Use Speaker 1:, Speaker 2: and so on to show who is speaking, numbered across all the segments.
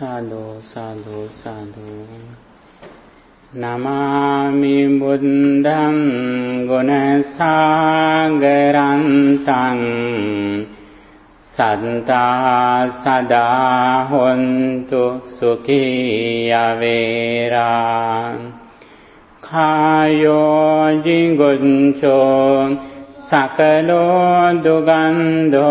Speaker 1: Sadhu, sadhu, sadhu. Namami buddham gunasagarantam satta sada hontu sukhiya vera khayo jinguncho sakalo dugandho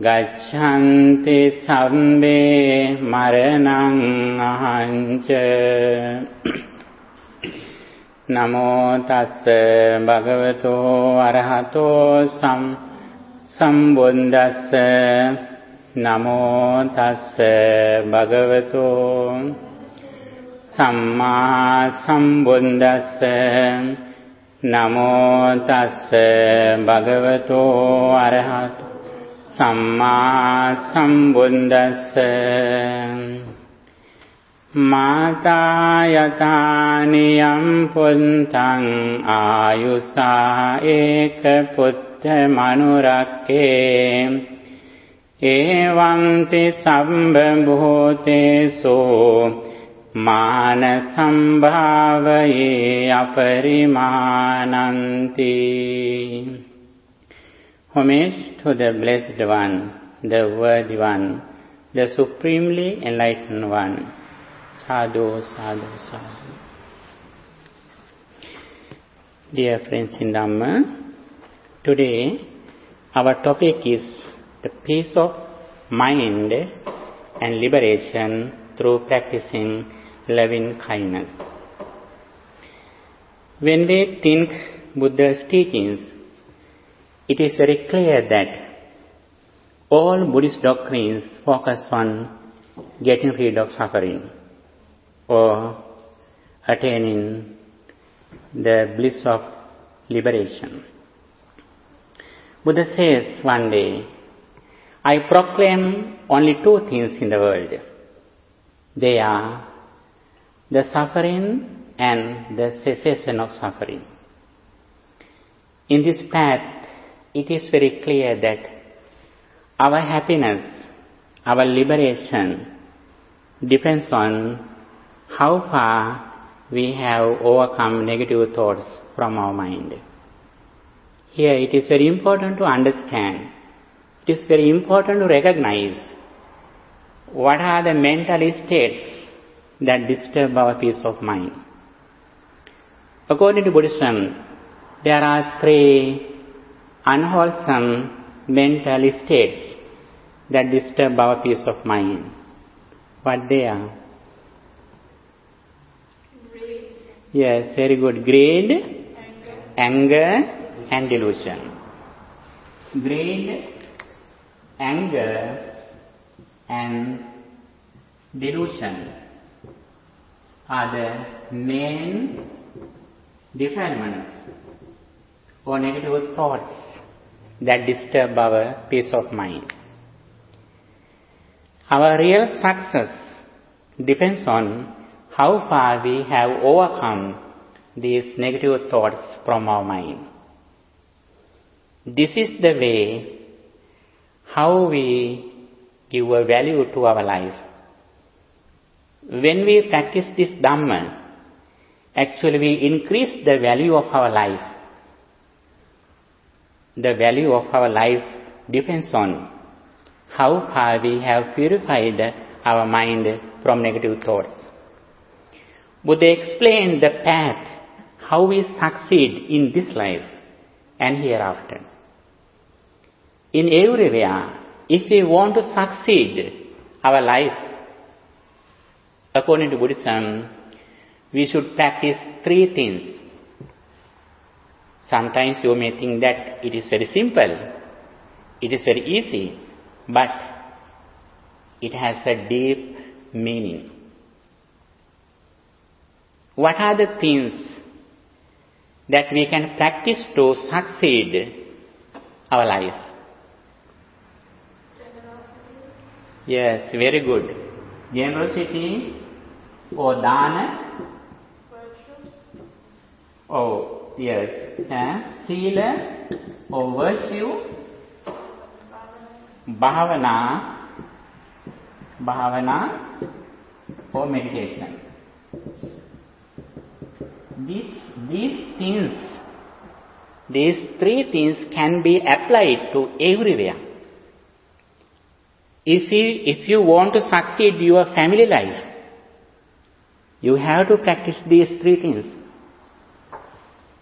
Speaker 1: gachanti sabbe maranang ahanca. Namo tassa bhagavato arahato sambuddhassa. Namo tassa bhagavato samma sambuddhassa. Namo tassa bhagavato arahato samma sambuddhassa. Mata yataniyam puntang ayusa eka putta manurakke evam te sambha bhutesu mana sambhavaye aparimananti. Homage to the Blessed One, the Worthy One, the Supremely Enlightened One. Sadhu, sadhu, sadhu. Dear friends in Dhamma, today our topic is the peace of mind and liberation through practicing loving kindness. When we think Buddha's teachings, it is very clear that all Buddhist doctrines focus on getting rid of suffering or attaining the bliss of liberation. Buddha says one day, I proclaim only two things in the world. They are the suffering and the cessation of suffering. In this path, it is very clear that our happiness, our liberation depends on how far we have overcome negative thoughts from our mind. Here it is very important to understand, it is very important to recognize what are the mental states that disturb our peace of mind. According to Buddhism, there are three unwholesome mental states that disturb our peace of mind. What they are? Greed. Yes, very good. Greed, anger and delusion. Greed, anger and delusion are the main defilements or negative thoughts that disturb our peace of mind. Our real success depends on how far we have overcome these negative thoughts from our mind. This is the way how we give a value to our life. When we practice this Dhamma, actually we increase the value of our life. The value of our life depends on how far we have purified our mind from negative thoughts. Buddha explained the path, how we succeed in this life and hereafter. In everywhere, if we want to succeed our life, according to Buddhism, we should practice three things. Sometimes you may think that it is very simple, it is very easy, but it has a deep meaning. What are the things that we can practice to succeed our life? Generosity. Yes, very good. Generosity or dana. Virtue. Oh, yes. Sila or virtue. Bhavana bhavana or meditation. These things, these three things can be applied to everywhere. If you want to succeed your family life, you have to practice these three things.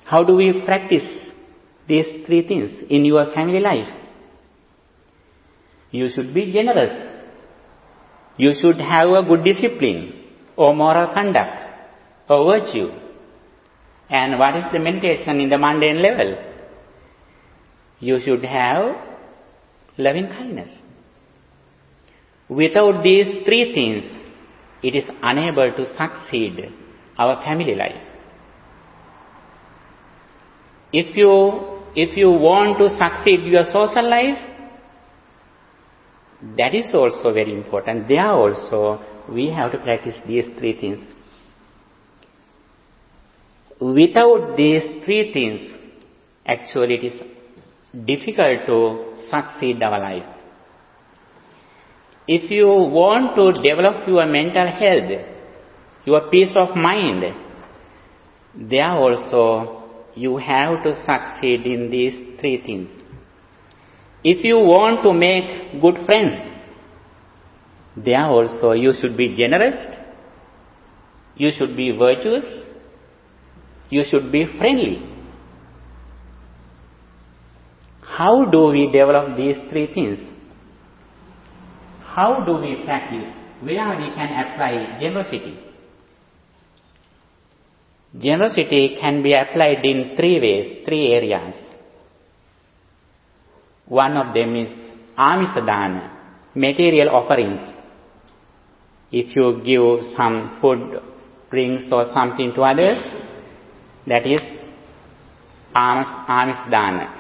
Speaker 1: How do we practice these three things in your family life? You should be generous. You should have a good discipline or moral conduct or virtue. And what is the meditation in the mundane level? You should have loving kindness. Without these three things, it is unable to succeed our family life. If you want to succeed your social life, that is also very important. There also we have to practice these three things. Without these three things, actually it is difficult to succeed our life. If you want to develop your mental health, your peace of mind, there also you have to succeed in these three things. If you want to make good friends, there also you should be generous, you should be virtuous, you should be friendly. How do we develop these three things? How do we practice? Where we can apply generosity? Generosity can be applied in three ways, three areas. One of them is amisadana, material offerings. If you give some food, drinks or something to others, that is amisadana,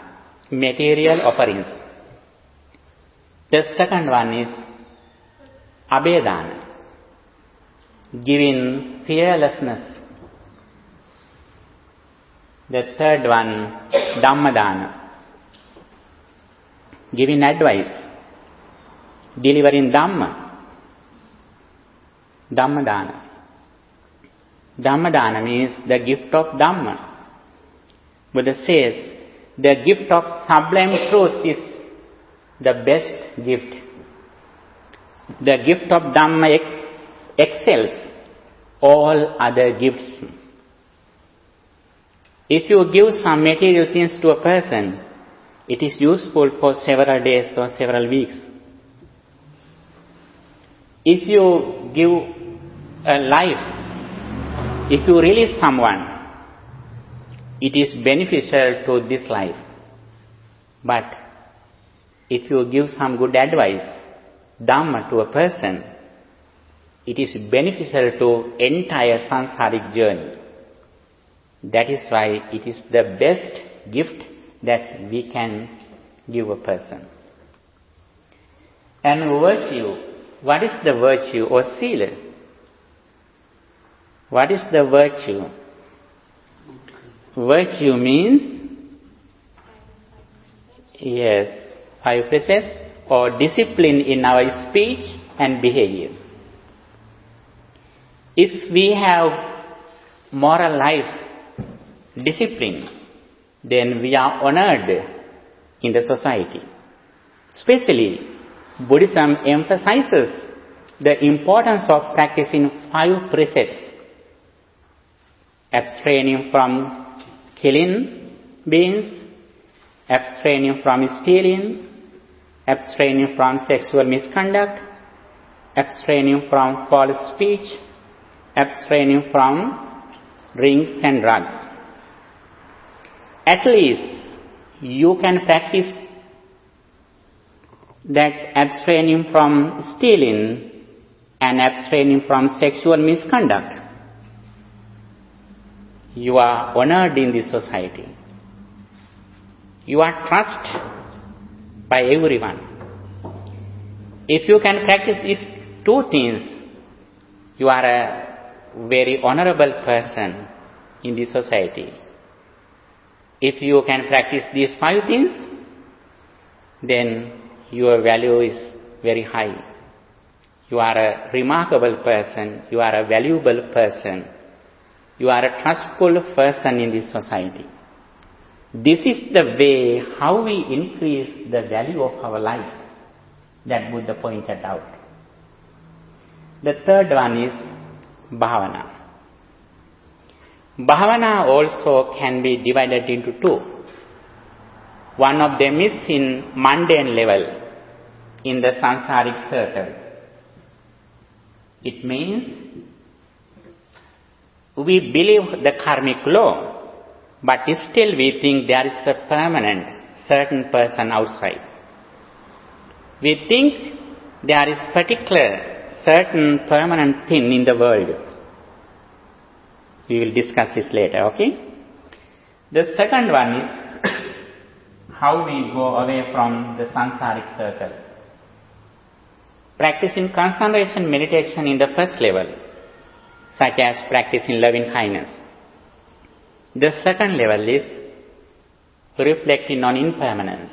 Speaker 1: material offerings. The second one is abhedana, giving fearlessness. The third one, dhammadana, giving advice, delivering dhamma. Dhammadana. Dhammadana means the gift of dhamma. Buddha says the gift of sublime truth is the best gift. The gift of dhamma excels all other gifts. If you give some material things to a person, it is useful for several days or several weeks. If you give a life, if you release someone, it is beneficial to this life. But if you give some good advice, dhamma, to a person, it is beneficial to entire samsaric journey. That is why it is the best gift that we can give a person. And virtue, what is the virtue or sila? What is the virtue? Virtue means, yes, 5 precepts or discipline in our speech and behavior. If we have moral life, discipline, then we are honored in the society. Especially, Buddhism emphasizes the importance of practicing 5 precepts. Abstaining from killing beings, abstaining from stealing, abstaining from sexual misconduct, abstaining from false speech, abstaining from drinks and drugs. At least you can practice that abstaining from stealing and abstaining from sexual misconduct. You are honored in this society. You are trusted by everyone. If you can practice these 2 things, you are a very honorable person in this society. If you can practice these 5 things, then your value is very high. You are a remarkable person. You are a valuable person. You are a trustful person in this society. This is the way how we increase the value of our life that Buddha pointed out. The third one is bhavana. Bhavana also can be divided into two. One of them is in mundane level, in the samsaric circle. It means we believe the karmic law, but still we think there is a permanent, certain person outside. We think there is particular, certain permanent thing in the world. We will discuss this later, okay? The second one is how we go away from the samsaric circle. Practicing concentration meditation in the first level, such as practicing loving kindness. The second level is reflecting on impermanence.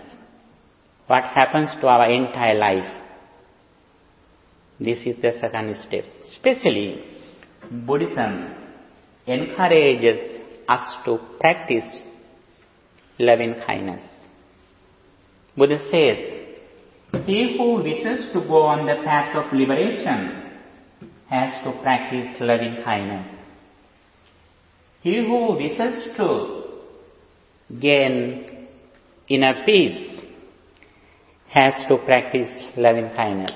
Speaker 1: What happens to our entire life? This is the second step. Especially, Buddhism encourages us to practice loving kindness. Buddha says, he who wishes to go on the path of liberation has to practice loving kindness. He who wishes to gain inner peace has to practice loving kindness.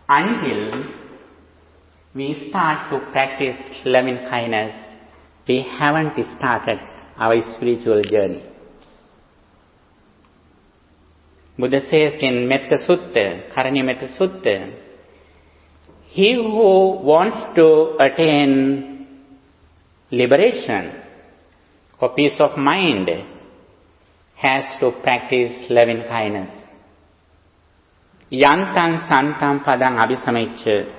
Speaker 1: Until we start to practice loving kindness, we haven't started our spiritual journey. Buddha says in Metta Sutta, Karaniya Metta Sutta, he who wants to attain liberation or peace of mind has to practice loving kindness. Yantam santam padang abhisamecca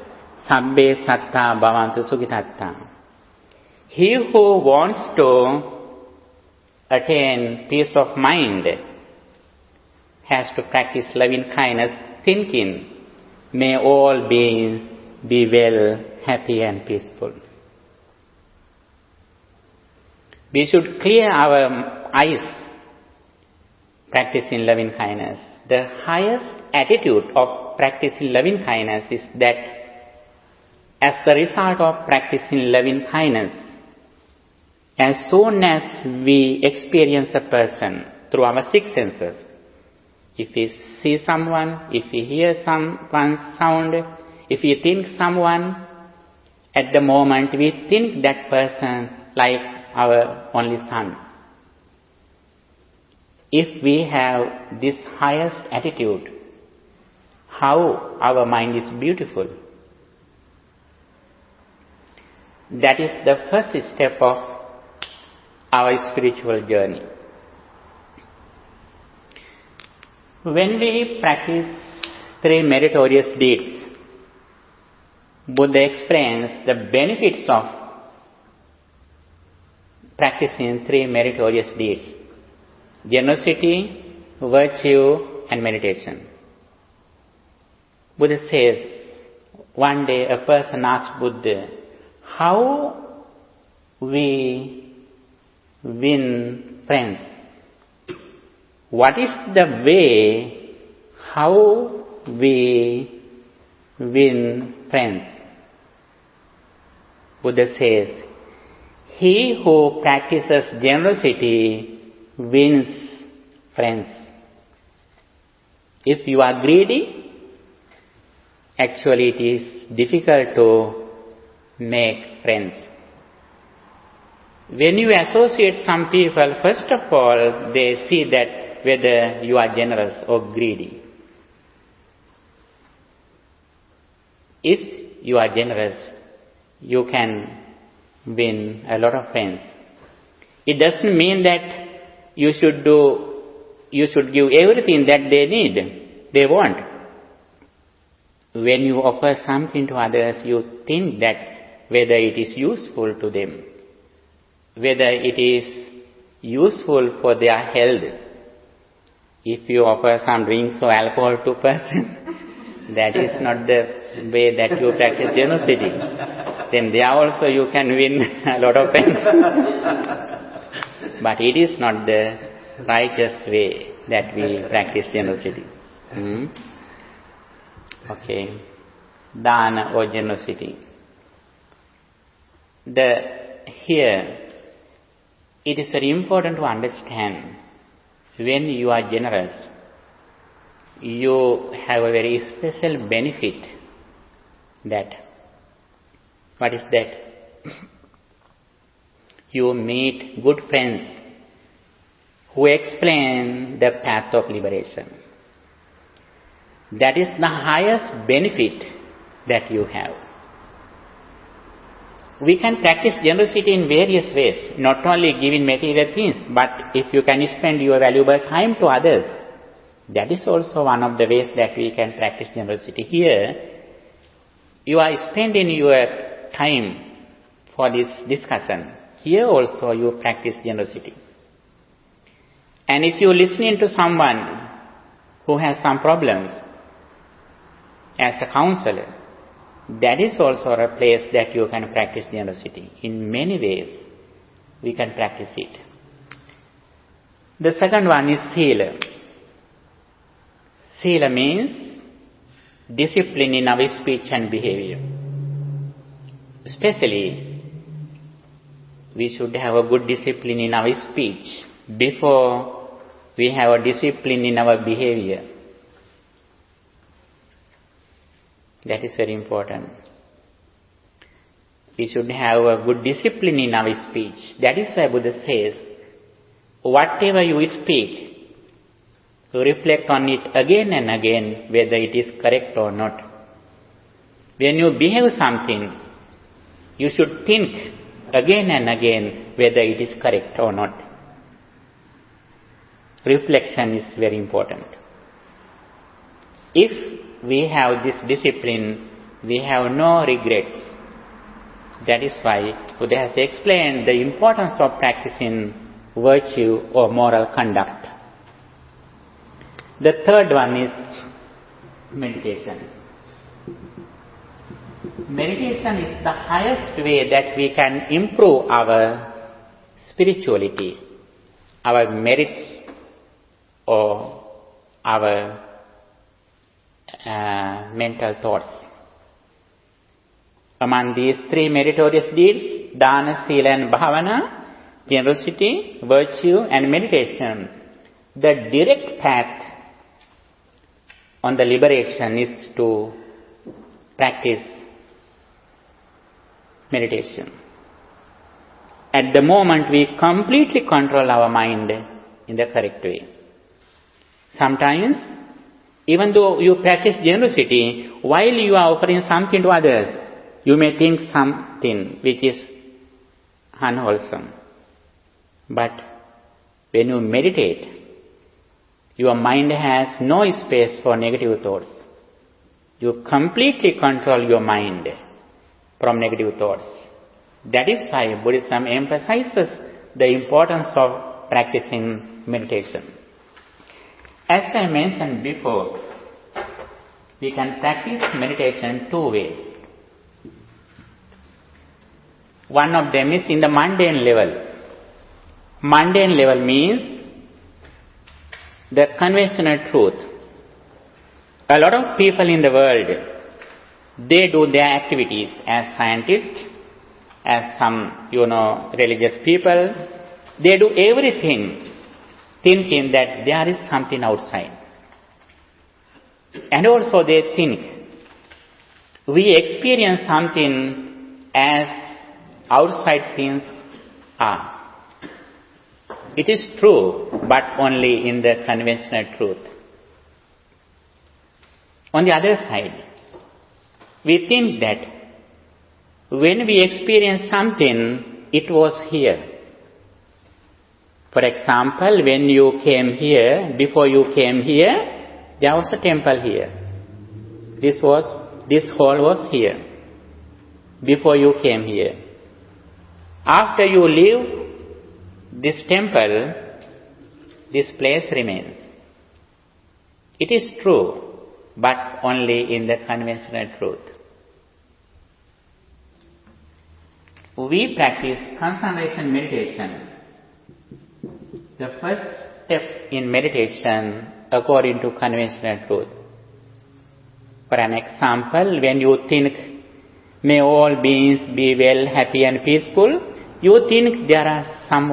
Speaker 1: sabbe satta bhavantu sukitatta. He who wants to attain peace of mind has to practice loving kindness, thinking, may all beings be well, happy and peaceful. We should clear our eyes practicing loving kindness. The highest attitude of practicing loving kindness is that as the result of practicing loving kindness, as soon as we experience a person through our six senses, if we see someone, if we hear someone's sound, if we think someone, at the moment we think that person like our only son. If we have this highest attitude, how our mind is beautiful. That is the first step of our spiritual journey. When we practice three meritorious deeds, Buddha explains the benefits of practicing three meritorious deeds: generosity, virtue, and meditation. Buddha says, one day a person asked Buddha, how we win friends? What is the way how we win friends? Buddha says, he who practices generosity wins friends. If you are greedy, actually it is difficult to make friends. When you associate some people, first of all, they see that whether you are generous or greedy. If you are generous, you can win a lot of friends. It doesn't mean that you should give everything that they need, they want. When you offer something to others, you think that whether it is useful to them, whether it is useful for their health. If you offer some drinks or alcohol to a person, that is not the way that you practice generosity. Then there also you can win a lot of friends. But it is not the righteous way that we practice generosity. Okay. Dana or generosity. Here, it is very important to understand when you are generous, you have a very special benefit. What is that? You meet good friends who explain the path of liberation. That is the highest benefit that you have. We can practice generosity in various ways, not only giving material things, but if you can spend your valuable time to others, that is also one of the ways that we can practice generosity. Here, you are spending your time for this discussion. Here also you practice generosity. And if you are listening to someone who has some problems as a counselor, that is also a place that you can practice generosity. In many ways, we can practice it. The second one is sila. Sila means discipline in our speech and behavior. Especially, we should have a good discipline in our speech before we have a discipline in our behavior. That is very important. We should have a good discipline in our speech. That is why Buddha says, whatever you speak, reflect on it again and again whether it is correct or not. When you behave something, you should think again and again whether it is correct or not. Reflection is very important. If we have this discipline, we have no regret. That is why Buddha has explained the importance of practicing virtue or moral conduct. The third one is meditation. Meditation is the highest way that we can improve our spirituality, our merits, or our mental thoughts. Among these three meritorious deeds, dana, sila and bhavana, generosity, virtue and meditation, the direct path on the liberation is to practice meditation. At the moment we completely control our mind in the correct way. Sometimes, even though you practice generosity, while you are offering something to others, you may think something which is unwholesome. But when you meditate, your mind has no space for negative thoughts. You completely control your mind from negative thoughts. That is why Buddhism emphasizes the importance of practicing meditation. As I mentioned before, we can practice meditation two ways. One of them is in the mundane level. Mundane level means the conventional truth. A lot of people in the world, they do their activities as scientists, as some, religious people. They do everything thinking that there is something outside. And also they think we experience something as outside things are. It is true, but only in the conventional truth. On the other side, we think that when we experience something, it was here. For example, when you came here, before you came here, there was a temple here. This hall was here, before you came here. After you leave this temple, this place remains. It is true, but only in the conventional truth. We practice concentration meditation. The first step in meditation according to conventional truth. For an example, when you think, may all beings be well, happy and peaceful, you think there are some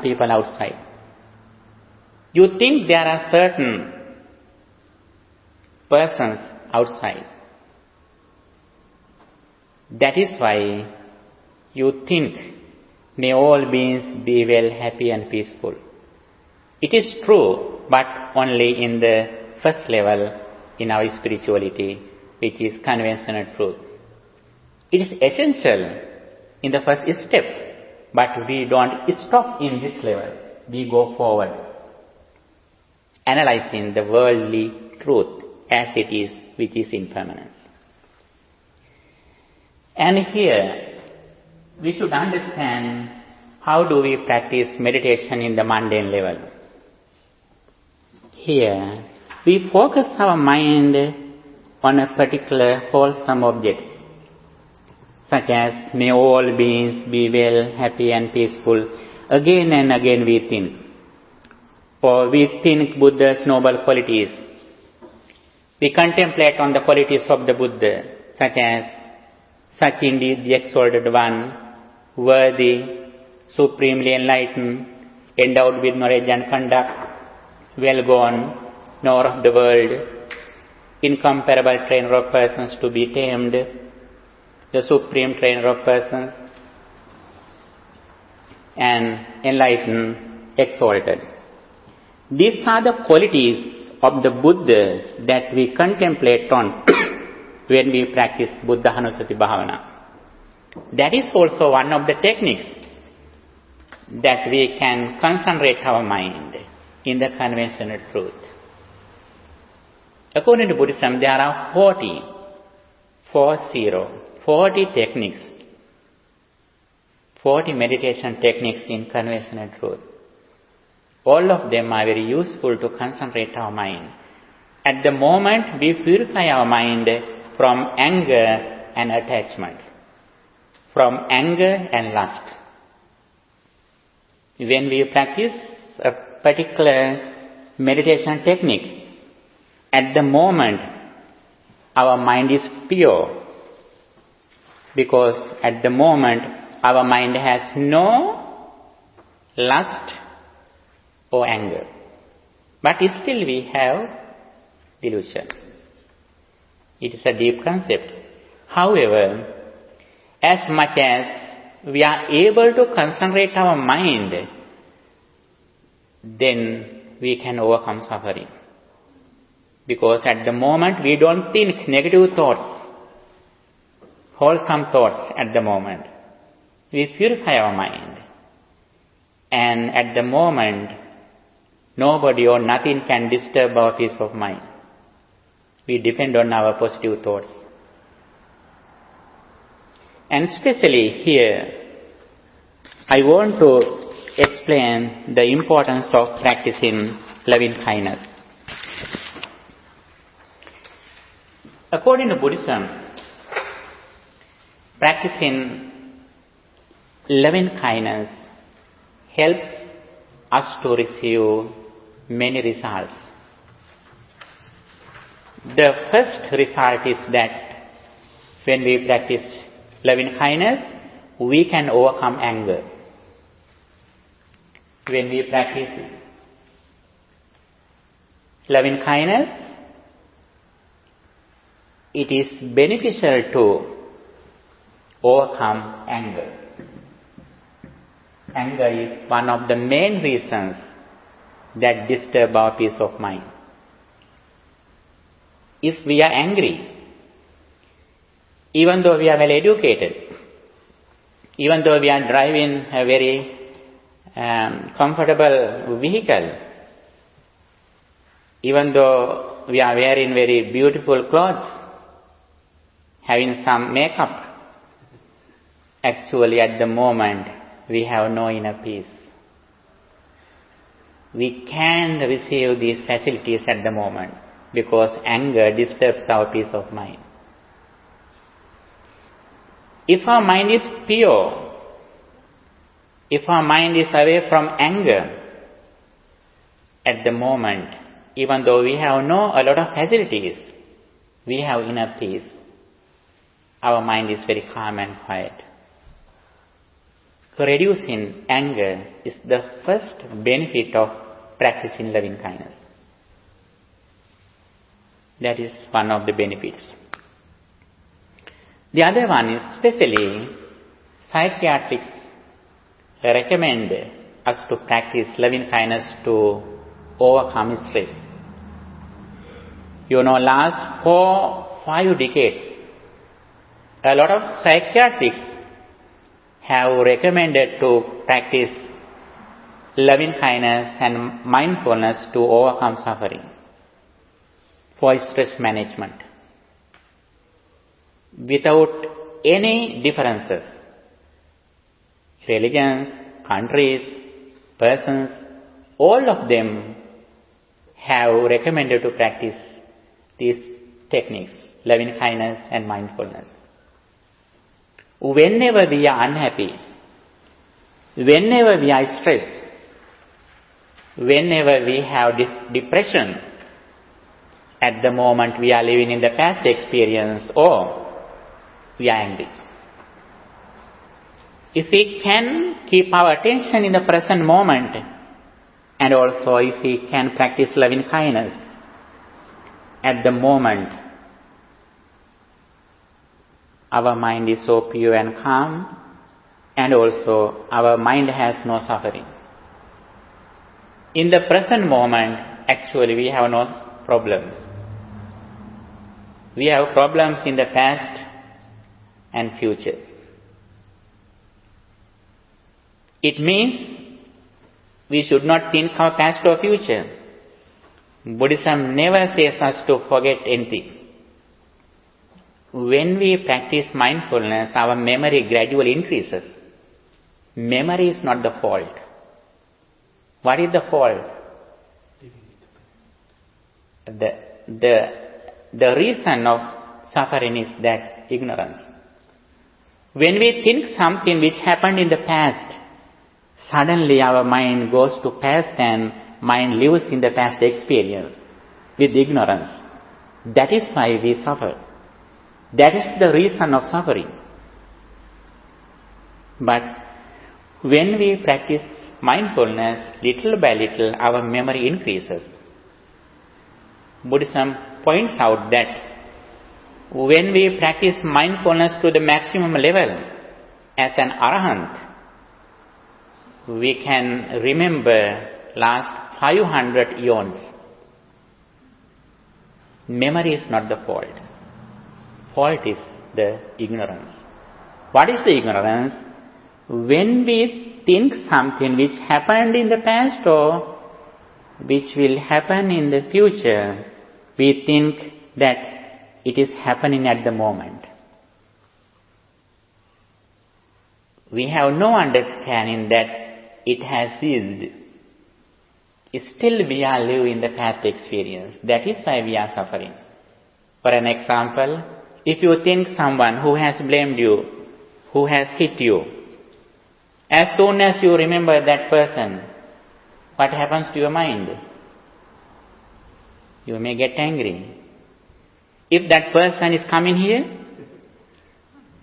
Speaker 1: people outside. You think there are certain persons outside. That is why you think, may all beings be well, happy and peaceful. It is true, but only in the first level in our spirituality, which is conventional truth. It is essential in the first step, but we don't stop in this level. We go forward, analyzing the worldly truth as it is, which is impermanence. And here, we should understand how do we practice meditation in the mundane level. Here, we focus our mind on a particular wholesome object, such as may all beings be well, happy and peaceful. Again and again we think. Or we think Buddha's noble qualities. We contemplate on the qualities of the Buddha, such as such indeed the exalted one, worthy, supremely enlightened, endowed with knowledge and conduct, well gone, knower of the world, incomparable trainer of persons to be tamed, the supreme trainer of persons, and enlightened, exalted. These are the qualities of the Buddha that we contemplate on when we practice Buddhanussati Bhavana. That is also one of the techniques that we can concentrate our mind in the conventional truth. According to Buddhism, there are 40 techniques, 40 meditation techniques in conventional truth. All of them are very useful to concentrate our mind. At the moment, we purify our mind from anger and attachment, from anger and lust. When we practice a particular meditation technique, at the moment, our mind is pure, because at the moment, our mind has no lust or anger. But still we have delusion. It is a deep concept. However, as much as we are able to concentrate our mind, then we can overcome suffering. Because at the moment we don't think negative thoughts, wholesome thoughts at the moment. We purify our mind. And at the moment, nobody or nothing can disturb our peace of mind. We depend on our positive thoughts. And especially here, I want to explain the importance of practicing loving kindness. According to Buddhism, practicing loving kindness helps us to receive many results. The first result is that when we practice loving kindness, we can overcome anger. When we practice loving kindness, it is beneficial to overcome anger. Anger is one of the main reasons that disturb our peace of mind. If we are angry, even though we are well educated, even though we are driving a very comfortable vehicle, even though we are wearing very beautiful clothes, having some makeup, actually at the moment we have no inner peace. We can receive these facilities at the moment, because anger disturbs our peace of mind. If our mind is pure, if our mind is away from anger, at the moment, even though we have a lot of facilities, we have inner peace. Our mind is very calm and quiet. So reducing anger is the first benefit of practicing loving kindness. That is one of the benefits. The other one is especially psychiatrists recommend us to practice loving kindness to overcome stress. Last 4-5 decades, a lot of psychiatrists have recommended to practice loving kindness and mindfulness to overcome suffering for stress management. Without any differences, religions, countries, persons, all of them have recommended to practice these techniques, loving kindness and mindfulness. Whenever we are unhappy, whenever we are stressed, whenever we have depression, at the moment we are living in the past experience or we are angry. If we can keep our attention in the present moment, and also if we can practice loving kindness at the moment, our mind is so pure and calm, and also our mind has no suffering. In the present moment, actually we have no problems. We have problems in the past and future. It means we should not think our past or future. Buddhism never says us to forget anything. When we practice mindfulness, our memory gradually increases. Memory is not the fault. What is the fault? The reason of suffering is that ignorance. When we think something which happened in the past, suddenly our mind goes to past and mind lives in the past experience with ignorance. That is why we suffer. That is the reason of suffering. But when we practice mindfulness, little by little our memory increases. Buddhism points out that when we practice mindfulness to the maximum level as an arahant, we can remember last 500 eons. Memory is not the fault. Fault is the ignorance. What is the ignorance? When we think something which happened in the past or which will happen in the future, we think that it is happening at the moment. We have no understanding that it has ceased. Still we are living in the past experience. That is why we are suffering. For an example, if you think someone who has blamed you, who has hit you, as soon as you remember that person, what happens to your mind? You may get angry. If that person is coming here,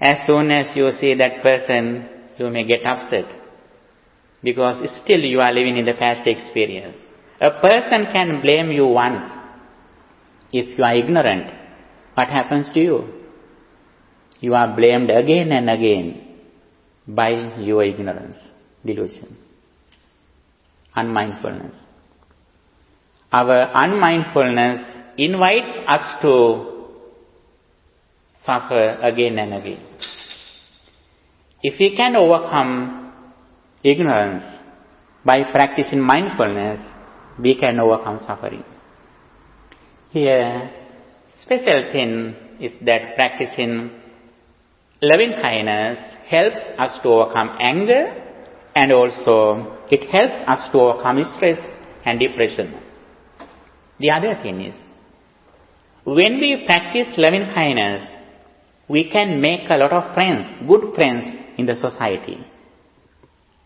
Speaker 1: as soon as you see that person, you may get upset. Because still you are living in the past experience. A person can blame you once. If you are ignorant, what happens to you? You are blamed again and again by your ignorance, delusion, unmindfulness. Our unmindfulness invites us to suffer again and again. If we can overcome ignorance by practicing mindfulness, we can overcome suffering. Here, special thing is that practicing loving kindness helps us to overcome anger, and also it helps us to overcome stress and depression. The other thing is, When we practice loving kindness, we can make a lot of friends, good friends in the society.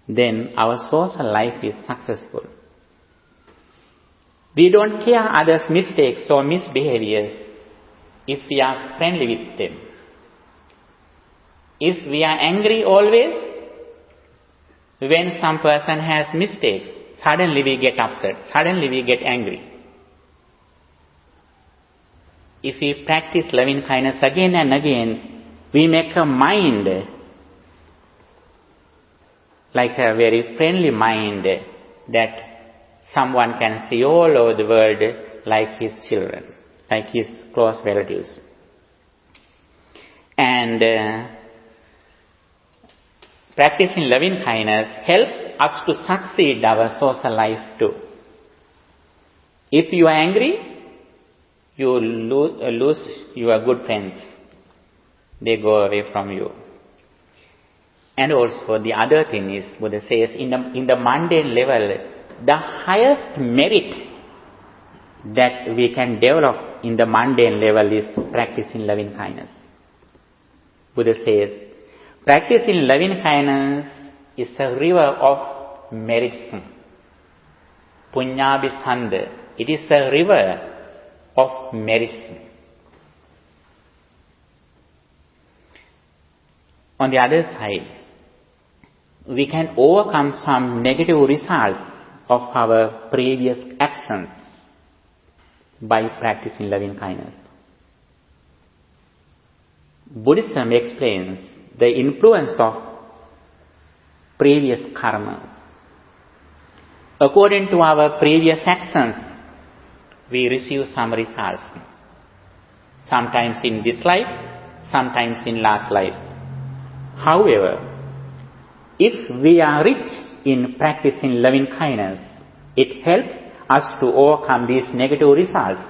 Speaker 1: Then our social life is successful. We don't care others' mistakes or misbehaviors if we are friendly with them. If we are angry always, when some person has mistakes, suddenly we get upset, suddenly we get angry. If we practice loving kindness again and again, we make a mind like a very friendly mind that someone can see all over the world like his children, like his close relatives. And practicing loving kindness helps us to succeed our social life too. If you are angry, you lose your good friends. They go away from you. And also the other thing is, Buddha says, in the mundane level, the highest merit that we can develop in the mundane level is practicing loving kindness. Buddha says, practicing loving kindness is a river of merits. Punyabhisanda. It is a river of merits. On the other side, we can overcome some negative results of our previous actions by practicing loving kindness. Buddhism explains the influence of previous karmas. According to our previous actions, we receive some results. Sometimes in this life, sometimes in last lives. However, if we are rich in practicing loving kindness, it helps us to overcome these negative results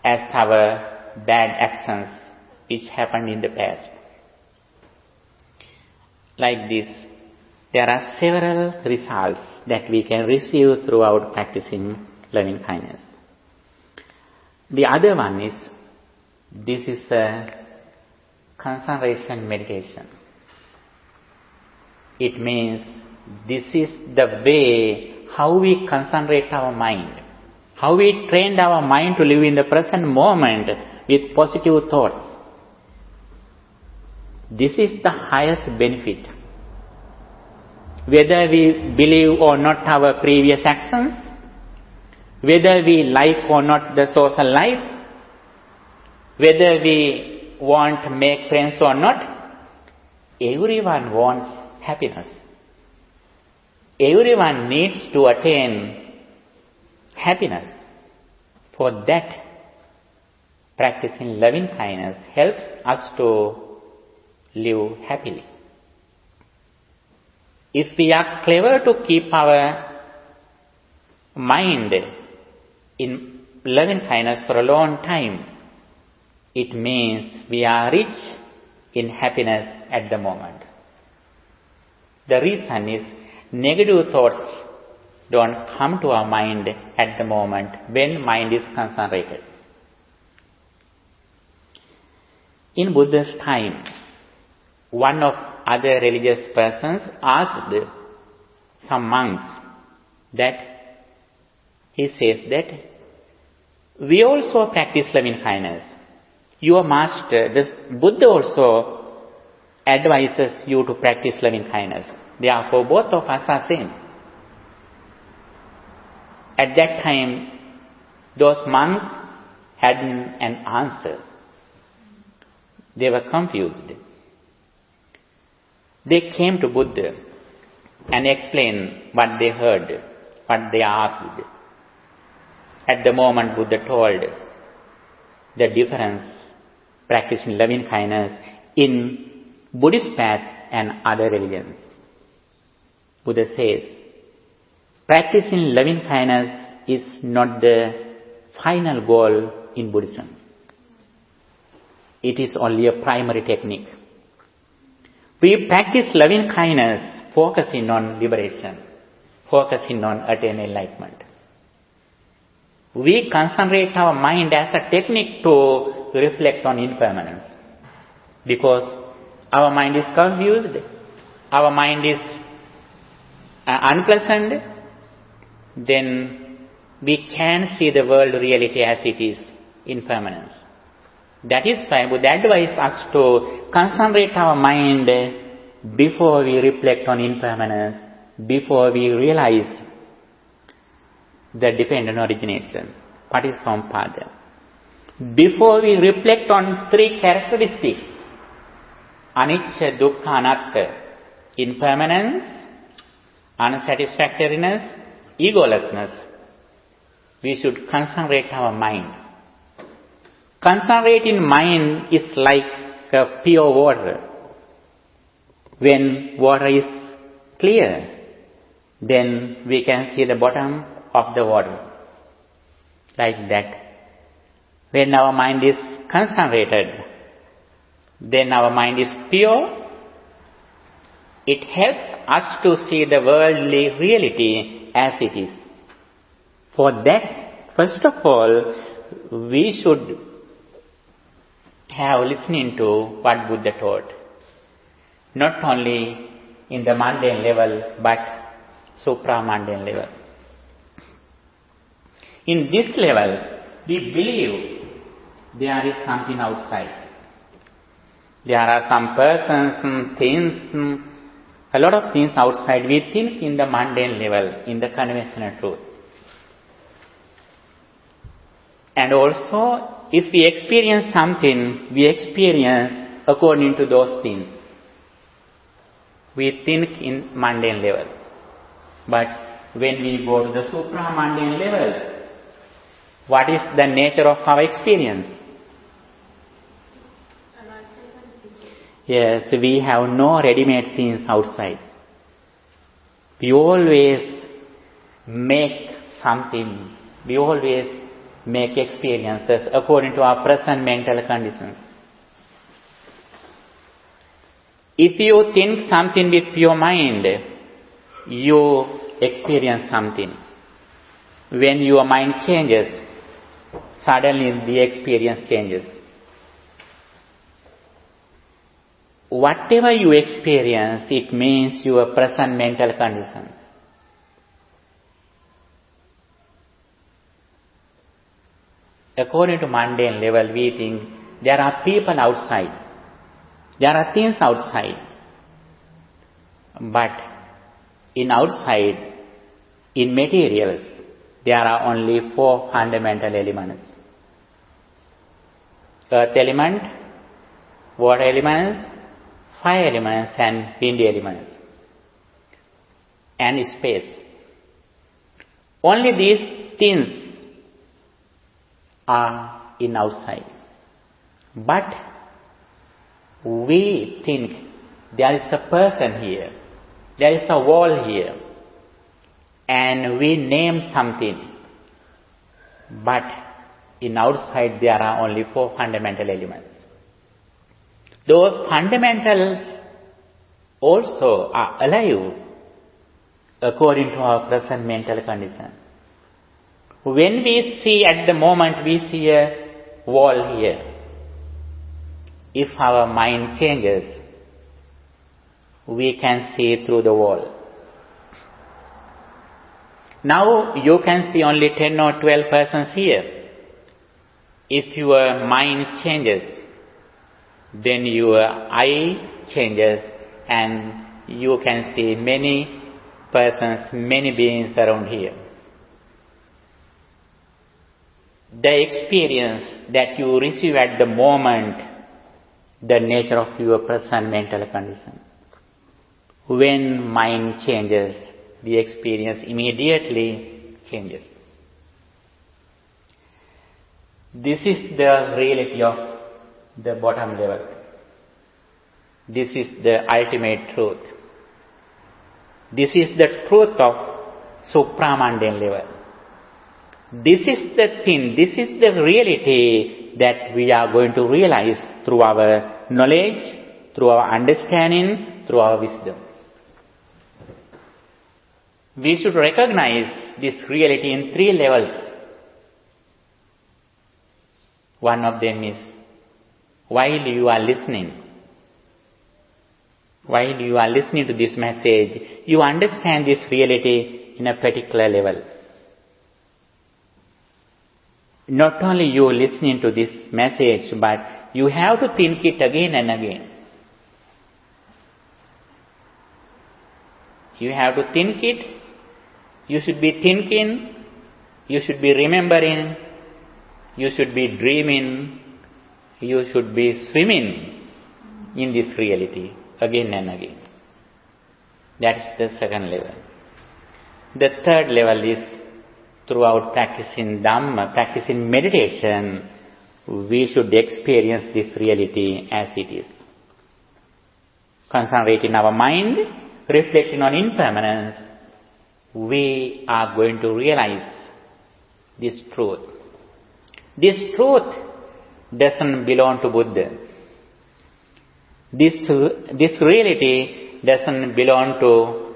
Speaker 1: as our bad actions which happened in the past. Like this, there are several results that we can receive throughout practicing loving kindness. The other one is, this is a concentration meditation. It means this is the way how we concentrate our mind, how we train our mind to live in the present moment with positive thoughts. This is the highest benefit. Whether we believe or not our previous actions, whether we like or not the social life, whether we want to make friends or not, everyone wants happiness. Everyone needs to attain happiness. For that, practicing loving kindness helps us to live happily. If we are clever to keep our mind in loving kindness for a long time, it means we are rich in happiness at the moment. The reason is, negative thoughts don't come to our mind at the moment when mind is concentrated. In Buddha's time, one of other religious persons asked some monks that, he says that, we also practice loving kindness. Your master, this Buddha also advises you to practice loving kindness. Therefore, both of us are same. At that time, those monks hadn't an answer. They were confused. They came to Buddha and explained what they heard, what they asked. At the moment, Buddha told the difference practicing loving kindness in Buddhist path and other religions. Buddha says, practicing loving kindness is not the final goal in Buddhism. It is only a primary technique. We practice loving kindness focusing on liberation, focusing on attaining enlightenment. we concentrate our mind as a technique to reflect on impermanence. Because our mind is confused, our mind is unpleasant, then we can see the world reality as it is, impermanence. That is why Buddha advises us to concentrate our mind before we reflect on impermanence, before we realize the dependent origination, Patissamuppada. Before we reflect on three characteristics, anicca, dukkha, anatta, impermanence, unsatisfactoriness, egolessness, we should concentrate our mind. Concentrating mind is like a pure water. When water is clear, then we can see the bottom of the water. Like that. When our mind is concentrated, then our mind is pure. It helps us to see the worldly reality as it is. For that, first of all, we should have listening to what Buddha taught. Not only in the mundane level, but supra-mundane level. In this level, we believe there is something outside. There are some persons, things, a lot of things outside. We think in the mundane level, in the conventional truth. And also, if we experience something, we experience according to those things. We think in mundane level. But when we go to the supra-mundane level, what is the nature of our experience? Yes, we have no ready-made things outside. We always make something. We always make experiences according to our present mental conditions. If you think something with your mind, you experience something. When your mind changes, suddenly the experience changes. Whatever you experience, it means your present mental conditions. According to mundane level, we think there are people outside. There are things outside. But in outside, in materials, there are only 4 fundamental elements. Earth element, water elements, fire elements and wind elements. And space. Only these things are in outside. But we think there is a person here, there is a wall here, and we name something. But in outside there are only 4 fundamental elements. Those fundamentals also are alive according to our present mental condition. When we see at the moment, we see a wall here. If our mind changes, we can see through the wall. Now you can see only 10 or 12 persons here. If your mind changes, then your eye changes and you can see many persons, many beings around here. The experience that you receive at the moment, the nature of your present mental condition. When mind changes, the experience immediately changes. This is the reality of the bottom level. This is the ultimate truth. This is the truth of supramundane level. This is the thing, this is the reality that we are going to realize through our knowledge, through our understanding, through our wisdom. We should recognize this reality in 3 levels. One of them is, while you are listening to this message, you understand this reality in a particular level. Not only you listening to this message, but you have to think it again and again. You have to think it. You should be thinking. You should be remembering. You should be dreaming. You should be swimming in this reality again and again. That's the second level. The third level is, throughout practicing Dhamma, practicing meditation, we should experience this reality as it is. Concentrating our mind, reflecting on impermanence, we are going to realize this truth. This truth doesn't belong to Buddha. This reality doesn't belong to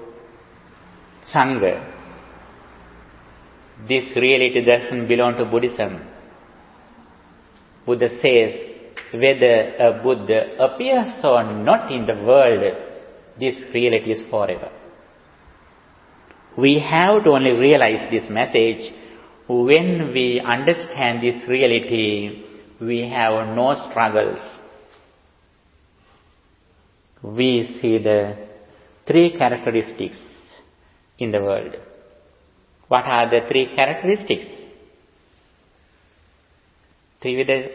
Speaker 1: Sangha. This reality doesn't belong to Buddhism. Buddha says, whether a Buddha appears or not in the world, this reality is forever. We have to only realize this message. When we understand this reality, we have no struggles. We see the three characteristics in the world. What are the three characteristics? Trivida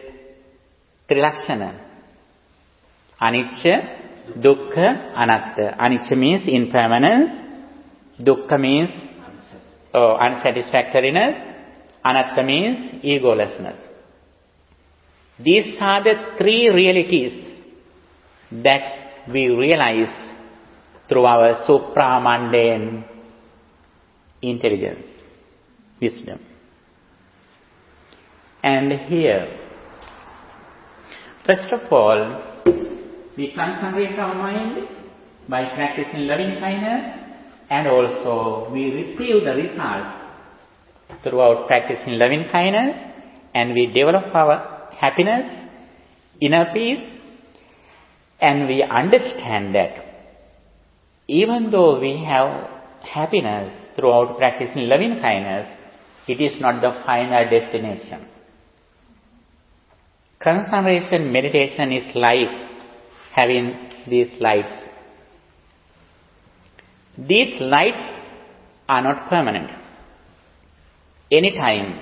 Speaker 1: Trilakshana. Anicca, Dukkha, Anatta. Anicca means impermanence. Dukkha means unsatisfactoriness. Anatta means egolessness. These are the three realities that we realize through our supramundane intelligence, wisdom. And here, first of all, we concentrate our mind by practicing loving kindness, and also we receive the result throughout practicing loving kindness, and we develop our happiness, inner peace, and we understand that even though we have happiness throughout practicing loving kindness, it is not the final destination. Concentration meditation is like having these lights. These lights are not permanent. Anytime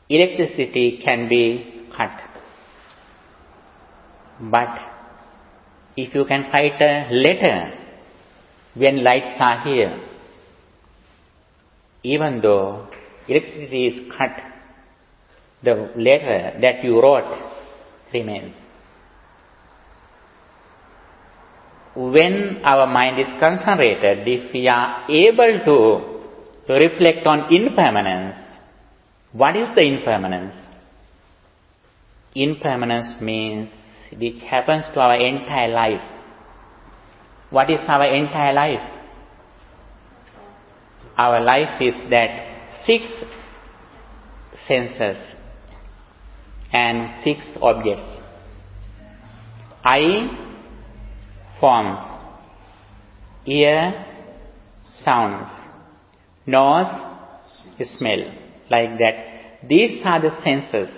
Speaker 1: electricity can be cut. But if you can write a letter when lights are here, even though electricity is cut, the letter that you wrote remains. When our mind is concentrated, if we are able to reflect on impermanence, what is the impermanence? Impermanence means which happens to our entire life. What is our entire life? Our life is that 6 senses and 6 objects. Eye, forms. Ear, sounds. Nose, smell. Like that. These are the senses.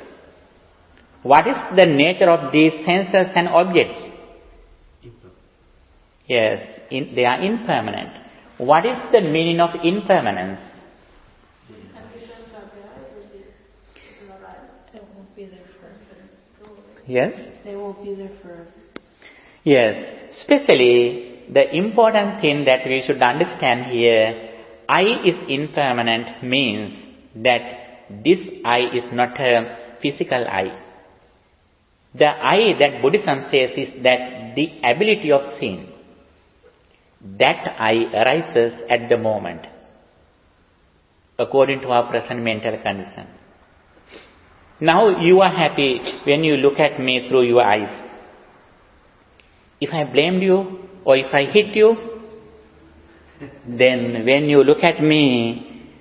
Speaker 1: What is the nature of these senses and objects? Yes, they are impermanent. What is the meaning of impermanence? Yes?
Speaker 2: They won't be there forever.
Speaker 1: Yes. Especially, the important thing that we should understand here, eye is impermanent means that this eye is not a physical eye. The eye that Buddhism says is that the ability of seeing. That eye arises at the moment, according to our present mental condition. Now you are happy when you look at me through your eyes. If I blamed you or if I hit you, then when you look at me,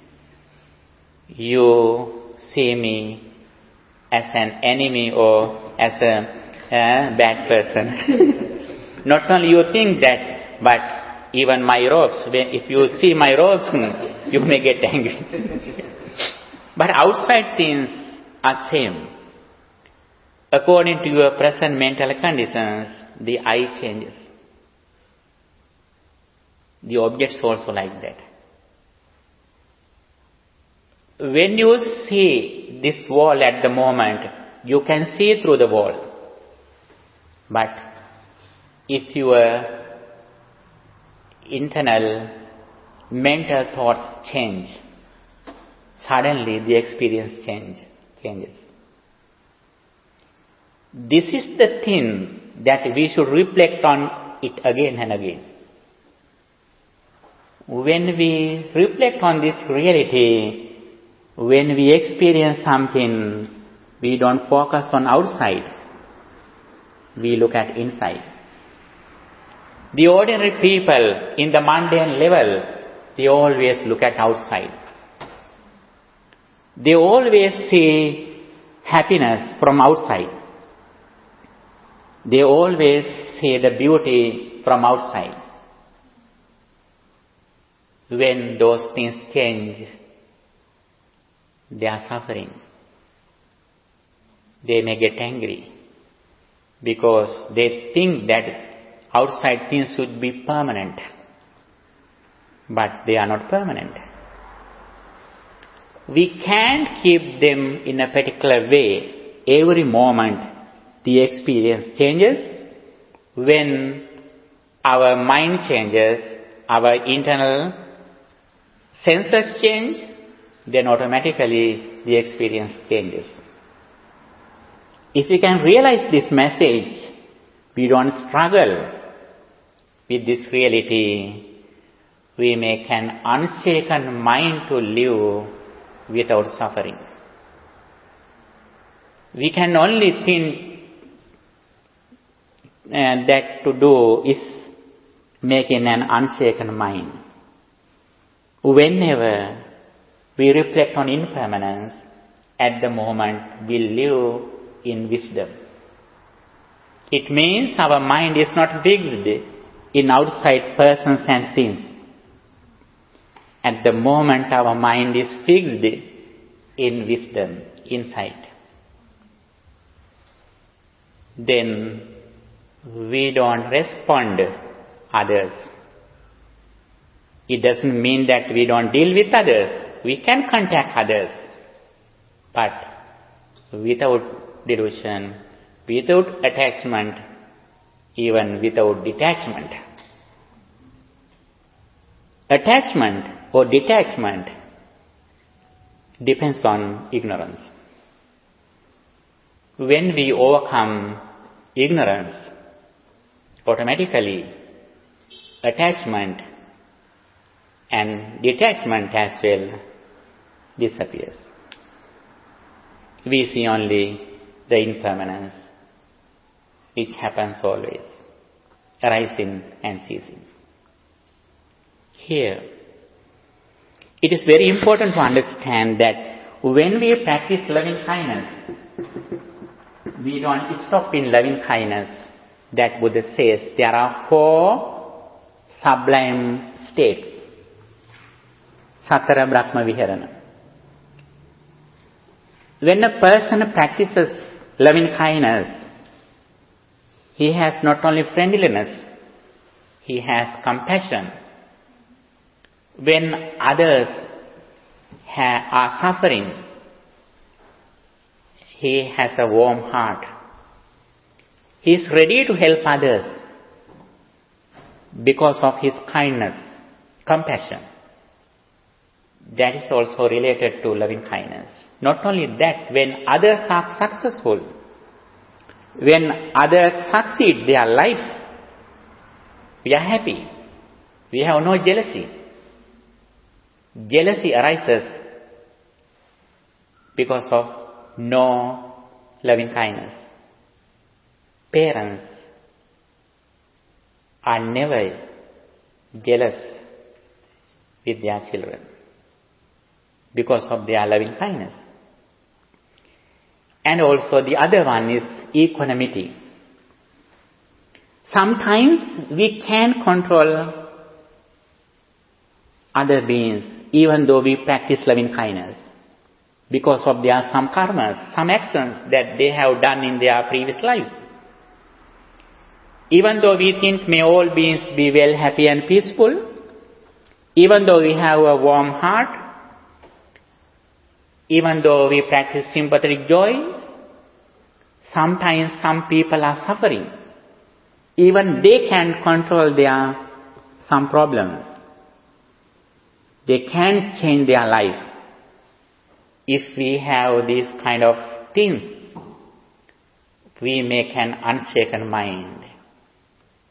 Speaker 1: you see me as an enemy or as a bad person. Not only you think that, but even my robes, if you see my robes, you may get angry. But outside things are same. According to your present mental conditions, the eye changes. The objects also like that. When you see this wall at the moment, you can see through the wall. But if your internal mental thoughts change, suddenly the experience changes. This is the thing that we should reflect on it again and again. When we reflect on this reality, when we experience something, we don't focus on outside. We look at inside. The ordinary people in the mundane level, they always look at outside. They always see happiness from outside. They always see the beauty from outside. When those things change, they are suffering. They may get angry because they think that outside things should be permanent. But they are not permanent. We can't keep them in a particular way. Every moment the experience changes. When our mind changes, our internal senses change, then automatically the experience changes. If we can realize this message, we don't struggle with this reality. We make an unshaken mind to live without suffering. We can only think that to do is making an unshaken mind. Whenever we reflect on impermanence, at the moment we live in wisdom. It means our mind is not fixed in outside persons and things. At the moment our mind is fixed in wisdom, inside. Then we don't respond others. It doesn't mean that we don't deal with others. We can contact others, but without delusion, without attachment, even without detachment. Attachment or detachment depends on ignorance. When we overcome ignorance, automatically attachment and detachment as well disappears. We see only the impermanence which happens always, arising and ceasing. Here, it is very important to understand that when we practice loving kindness, we don't stop in loving kindness. That Buddha says there are 4 sublime states. Satara Brahma Viharana. When a person practices loving kindness, he has not only friendliness, he has compassion. When others are suffering, he has a warm heart. He is ready to help others because of his kindness, compassion. That is also related to loving kindness. Not only that, when others are successful, when others succeed their life, we are happy. We have no jealousy. Jealousy arises because of no loving kindness. Parents are never jealous with their children because of their loving kindness. And also the other one is equanimity. Sometimes we can control other beings even though we practice loving kindness, because of their some karmas, some actions that they have done in their previous lives. Even though we think may all beings be well, happy and peaceful, even though we have a warm heart, even though we practice sympathetic joy, sometimes some people are suffering. Even they can control their some problems. They can change their life. If we have these kind of things, we make an unshaken mind.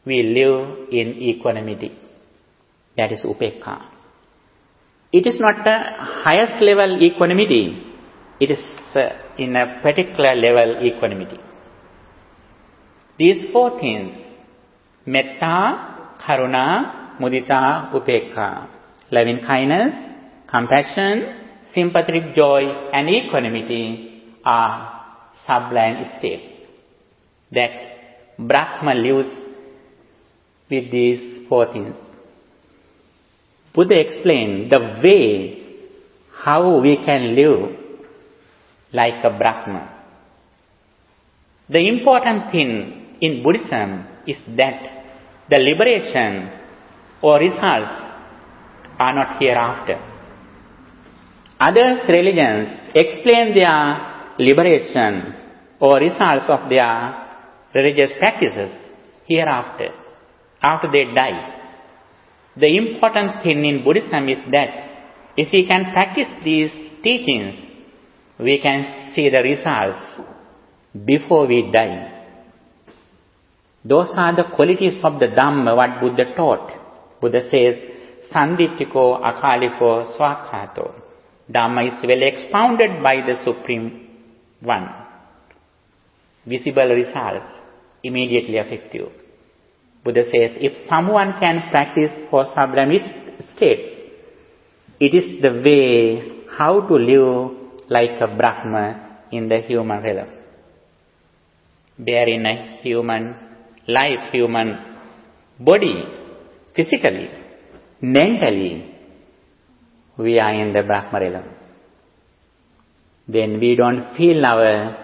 Speaker 1: We live in equanimity. That is upekkha. It is not the highest level equanimity. It is in a particular level equanimity. These four things, metta, karuna, mudita, upekkha, loving kindness, compassion, sympathetic joy and equanimity are sublime states that Brahma lives with these four things. Buddha explained the way how we can live like a Brahma. The important thing in Buddhism is that the liberation or results are not hereafter. Other religions explain their liberation or results of their religious practices hereafter, after they die. The important thing in Buddhism is that if we can practice these teachings, we can see the results before we die. Those are the qualities of the Dhamma what Buddha taught. Buddha says, Sanditthiko, Akaliko, Swakhato. Dhamma is well expounded by the Supreme One. Visible results, immediately effective. Buddha says, if someone can practice for sublime states, it is the way how to live like a Brahma in the human realm. Bearing a human life, human body, physically, mentally, we are in the Brahma realm. Then we don't feel our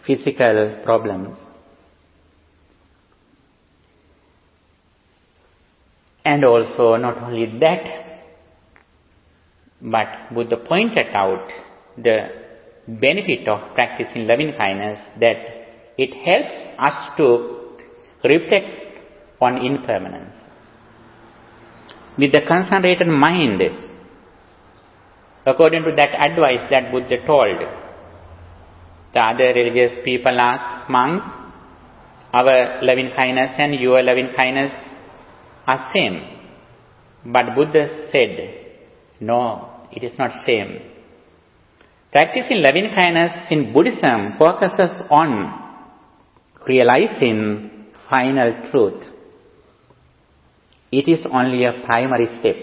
Speaker 1: physical problems. And also not only that, but Buddha pointed out the benefit of practicing loving kindness, that it helps us to reflect on impermanence. With the concentrated mind, according to that advice that Buddha told, the other religious people asked monks, our loving kindness and your loving kindness are same. But Buddha said, no, it is not same. Practicing loving kindness in Buddhism focuses on realizing final truth. It is only a primary step.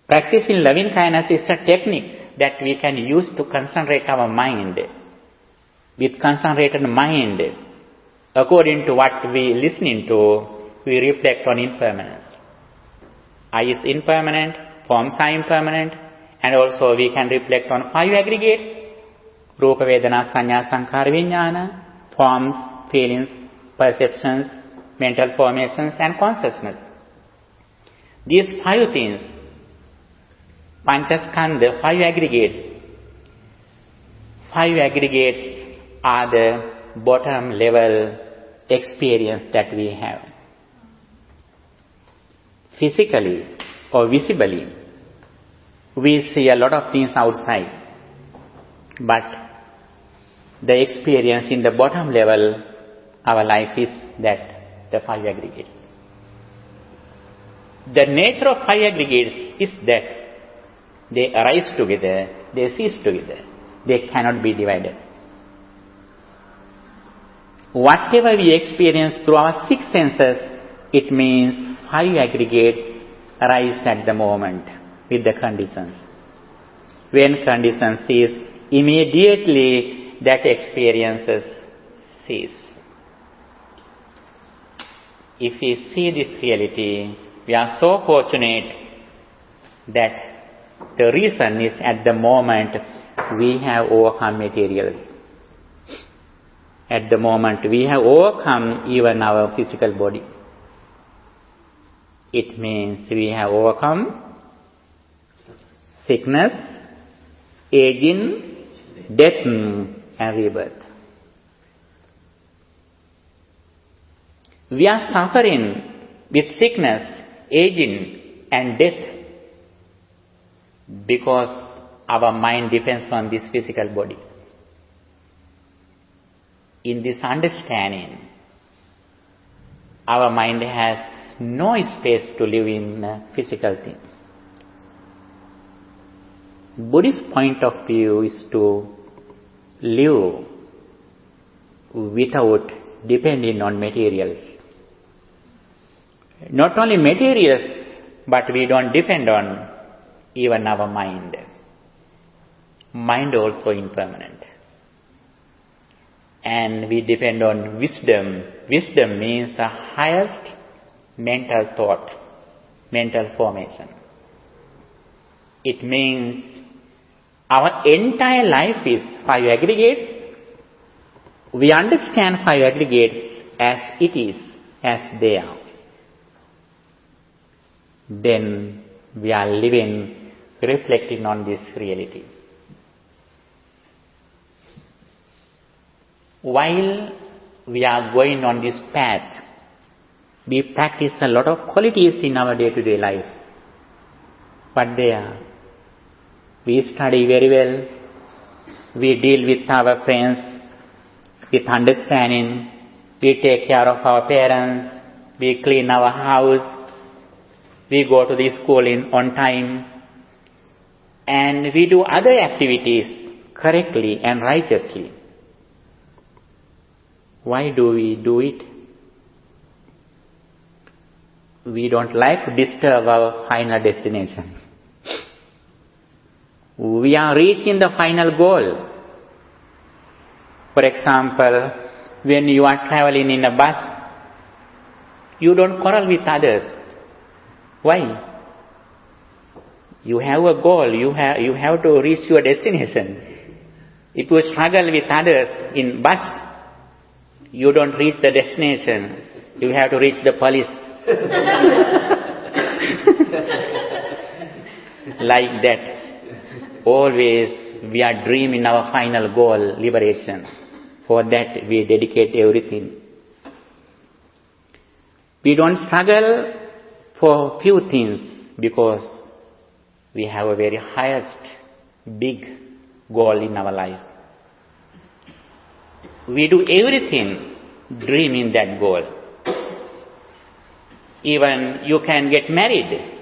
Speaker 1: Practicing loving kindness is a technique that we can use to concentrate our mind. With concentrated mind, according to what we listening to, we reflect on impermanence. I is impermanent, forms are impermanent, and also we can reflect on five aggregates: Rupa, Vedana, Sanya, Sankhara, Vijnana, forms, feelings, perceptions, mental formations and consciousness. These five things, Panchaskandha, five aggregates are the bottom level experience that we have. Physically or visibly, we see a lot of things outside, but the experience in the bottom level, our life is that, the five aggregates. The nature of five aggregates is that they arise together, they cease together, they cannot be divided. Whatever we experience through our six senses, it means five aggregates arise at the moment with the conditions. When conditions cease, immediately that experiences cease. If we see this reality, we are so fortunate that the reason is at the moment we have overcome materials. At the moment we have overcome even our physical body. It means we have overcome sickness, aging, death and rebirth. We are suffering with sickness, aging and death because our mind depends on this physical body. In this understanding, our mind has no space to live in physical things. Buddhist point of view is to live without depending on materials. Not only materials, but we don't depend on even our mind. Mind also impermanent. And we depend on wisdom. Wisdom means the highest mental thought, mental formation. It means our entire life is 5 aggregates. We understand 5 aggregates as it is, as they are. Then we are living, reflecting on this reality. While we are going on this path, we practice a lot of qualities in our day-to-day life. But they are. We study very well. We deal with our friends with understanding. We take care of our parents. We clean our house. We go to the school on time. And we do other activities correctly and righteously. Why do we do it? We don't like to disturb our final destination. We are reaching the final goal. For example, when you are traveling in a bus, you don't quarrel with others. Why? You have a goal. You have to reach your destination. If you struggle with others in bus, you don't reach the destination. You have to reach the police. Like that. Always we are dreaming our final goal, liberation. For that we dedicate everything. We don't struggle for few things because we have a very highest, big goal in our life. We do everything dreaming that goal. Even you can get married,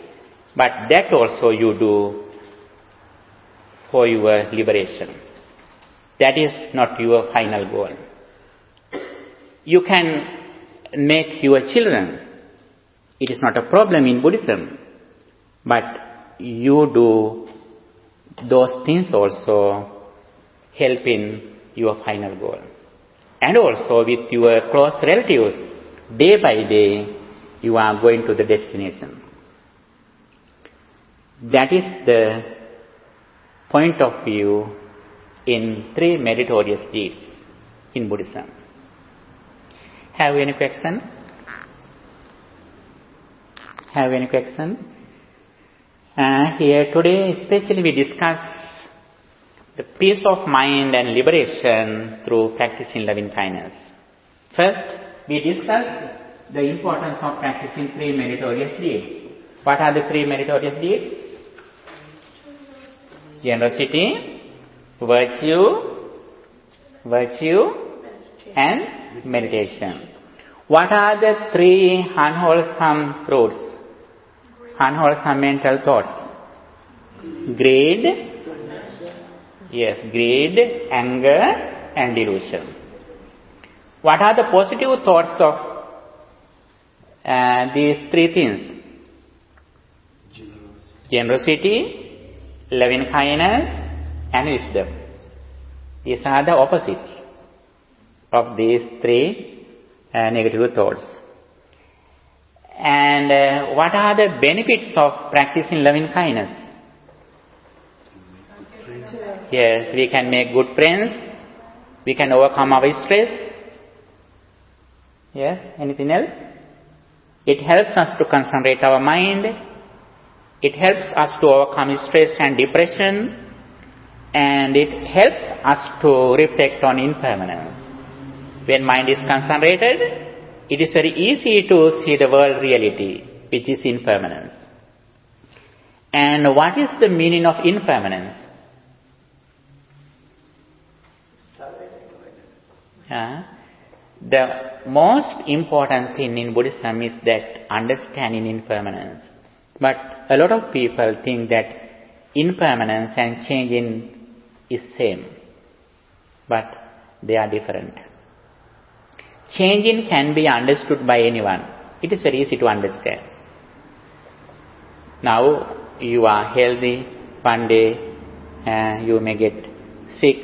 Speaker 1: but that also you do for your liberation. That is not your final goal. You can make your children. It is not a problem in Buddhism. But you do those things also helping your final goal. And also with your close relatives, day by day, you are going to the destination. That is the point of view in 3 meritorious deeds in Buddhism. Have any question? Have any question? Here today especially we discuss the peace of mind and liberation through practicing loving kindness. First, we discussed the importance of practicing 3 meritorious deeds. What are the 3 meritorious deeds? Generosity, virtue and meditation. What are the 3 unwholesome fruits? Unwholesome mental thoughts. Greed, anger and delusion. What are the positive thoughts of these 3 things? Generosity, loving kindness and wisdom. These are the opposites of these three negative thoughts. And what are the benefits of practicing loving kindness? Yes, we can make good friends. We can overcome our stress. Yes, anything else? It helps us to concentrate our mind. It helps us to overcome stress and depression. And it helps us to reflect on impermanence. When mind is concentrated, it is very easy to see the world reality, which is impermanence. And what is the meaning of impermanence? The most important thing in Buddhism is that understanding impermanence. But a lot of people think that impermanence and changing is same. But they are different. Changing can be understood by anyone. It is very easy to understand. Now you are healthy, one day you may get sick,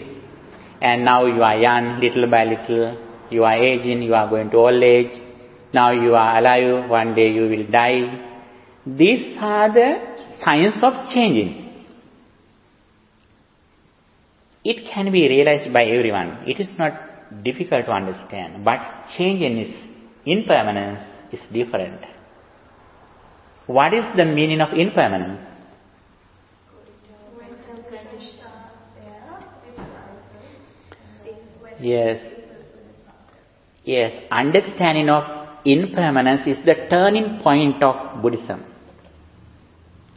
Speaker 1: and now you are young, little by little, you are aging, you are going to old age, now you are alive, one day you will die. These are the signs of changing. It can be realized by everyone. It is not difficult to understand, but change in impermanence is different. What is the meaning of impermanence? Yes, understanding of impermanence is the turning point of Buddhism.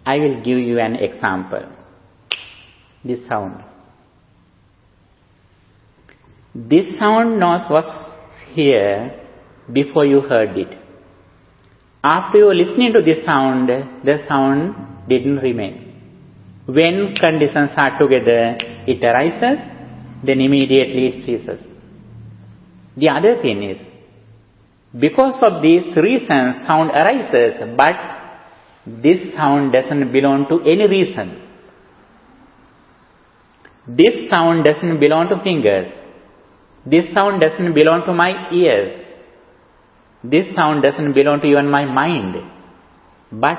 Speaker 1: I will give you an example. This sound. This sound was here before you heard it. After you listening to this sound, the sound didn't remain. When conditions are together, it arises, then immediately it ceases. The other thing is, because of these reasons, sound arises, but this sound doesn't belong to any reason. This sound doesn't belong to fingers. This sound doesn't belong to my ears. This sound doesn't belong to even my mind. But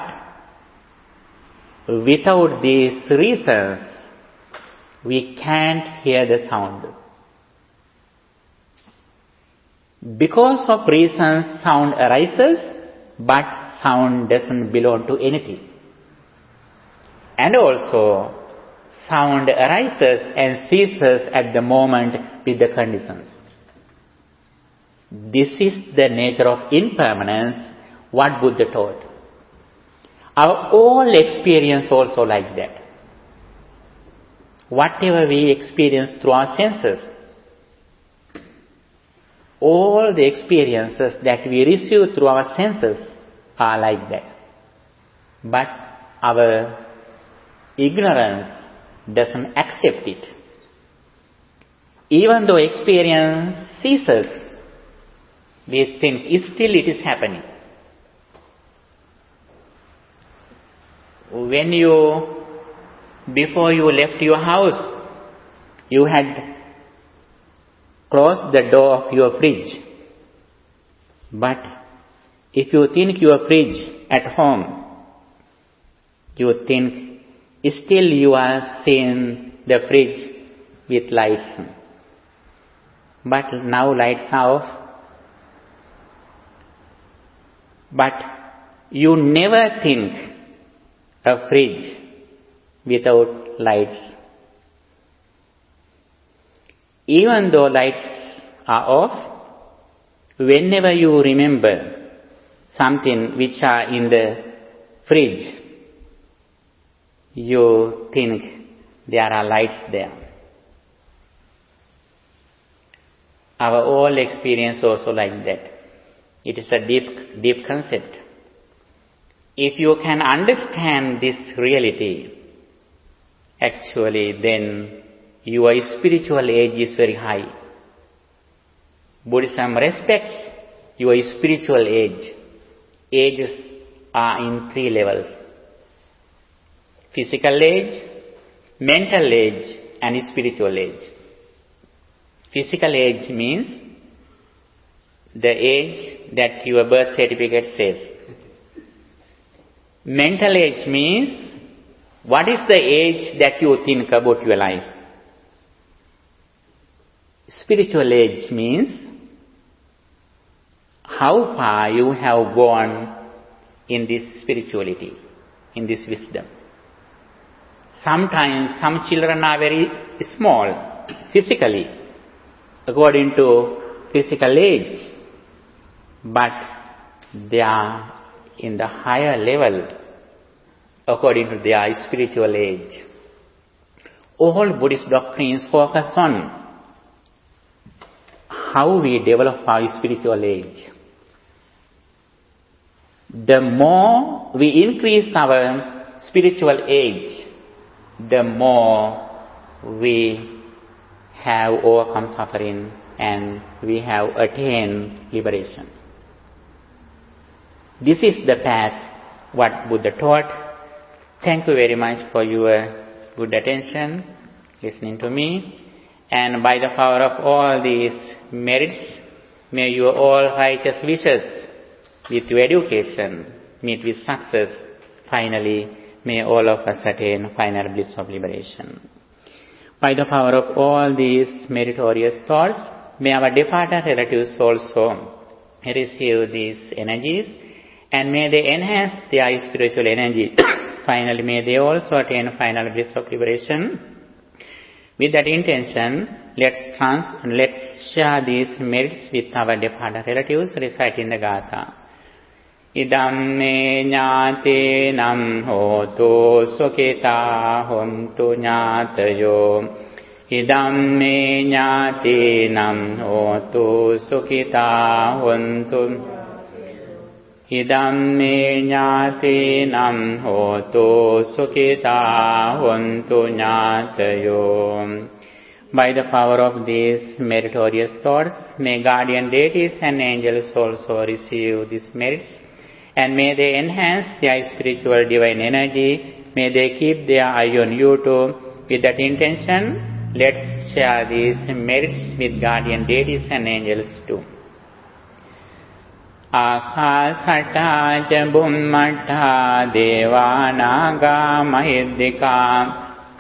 Speaker 1: without these reasons, we can't hear the sound. Because of reasons, sound arises, but sound doesn't belong to anything. And also, sound arises and ceases at the moment with the conditions. This is the nature of impermanence, what Buddha taught. Our whole experience also like that. Whatever we experience through our senses, all the experiences that we receive through our senses are like that. But our ignorance doesn't accept it. Even though experience ceases, we think still it is happening. Before you left your house, you had closed the door of your fridge. But if you think your fridge at home, you think still you are seeing the fridge with lights. But now lights are off. But you never think a fridge without lights. Even though lights are off, whenever you remember something which are in the fridge, you think there are lights there. Our whole experience also like that. It is a deep concept. If you can understand this reality, actually then your spiritual age is very high. Buddhism respects your spiritual age. Ages are in 3 levels: physical age, mental age, and spiritual age. Physical age means the age that your birth certificate says. Mental age means what is the age that you think about your life. Spiritual age means how far you have gone in this spirituality, in this wisdom. Sometimes some children are very small physically, according to physical age, but they are in the higher level according to their spiritual age. All Buddhist doctrines focus on how we develop our spiritual age. The more we increase our spiritual age, the more we have overcome suffering and we have attained liberation. This is the path what Buddha taught. Thank you very much for your good attention, listening to me. And by the power of all these merits, may your all righteous wishes with your education meet with success. Finally, may all of us attain final bliss of liberation. By the power of all these meritorious thoughts, may our departed relatives also receive these energies, and may they enhance their spiritual energy. Finally, may they also attain final bliss of liberation. With that intention, let's share these merits with our departed relatives, reciting the Gatha. Idam me jnātenam hotu sukhita hontu jnātayo. Idam me jnātenam hotu sukhita hontu. Idam me jnātenam hotu sukhita hontu jnātayo. By the power of these meritorious thoughts, may guardian deities and angels also receive these merits, and may they enhance their spiritual divine energy. May they keep their eye on you too. With that intention, let's share these merits with guardian deities and angels too. Ākāsattā ca bhummattā devā nāgā mahiddhikā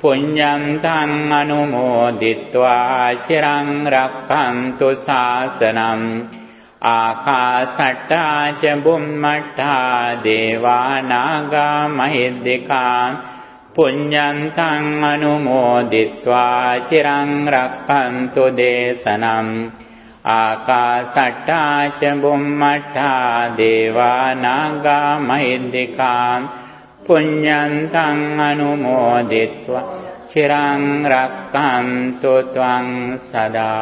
Speaker 1: puññantaṃ anumoditvā ciraṃ rakkhantu sāsanam. Ākāsattā ca bhummattā devā nāgā mahiddhikā puññantaṃ anumoditvā ciraṃ rakkhantu desanam. Ākāsattā ca bhummattā devā nāgā mahiddhikā puññantaṃ anumoditvā ciraṃ rakkhantu tvaṃ sadā.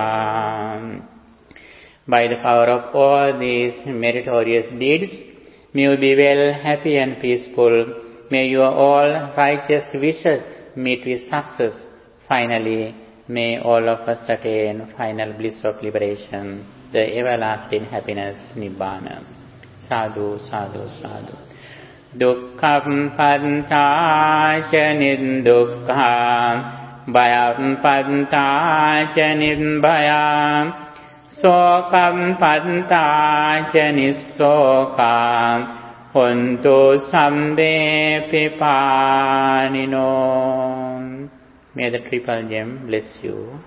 Speaker 1: By the power of all these meritorious deeds, may you be well, happy and peaceful. May your all righteous wishes meet with success. Finally, may all of us attain final bliss of liberation, the everlasting happiness, Nibbana. Sadhu, sadhu, sadhu. Dukkham pantā ca niddukkha, bhayam pantā ca nibbhaya, sokam pantā ca nissokā, hontu sabbe pipānino. May the triple gem bless you.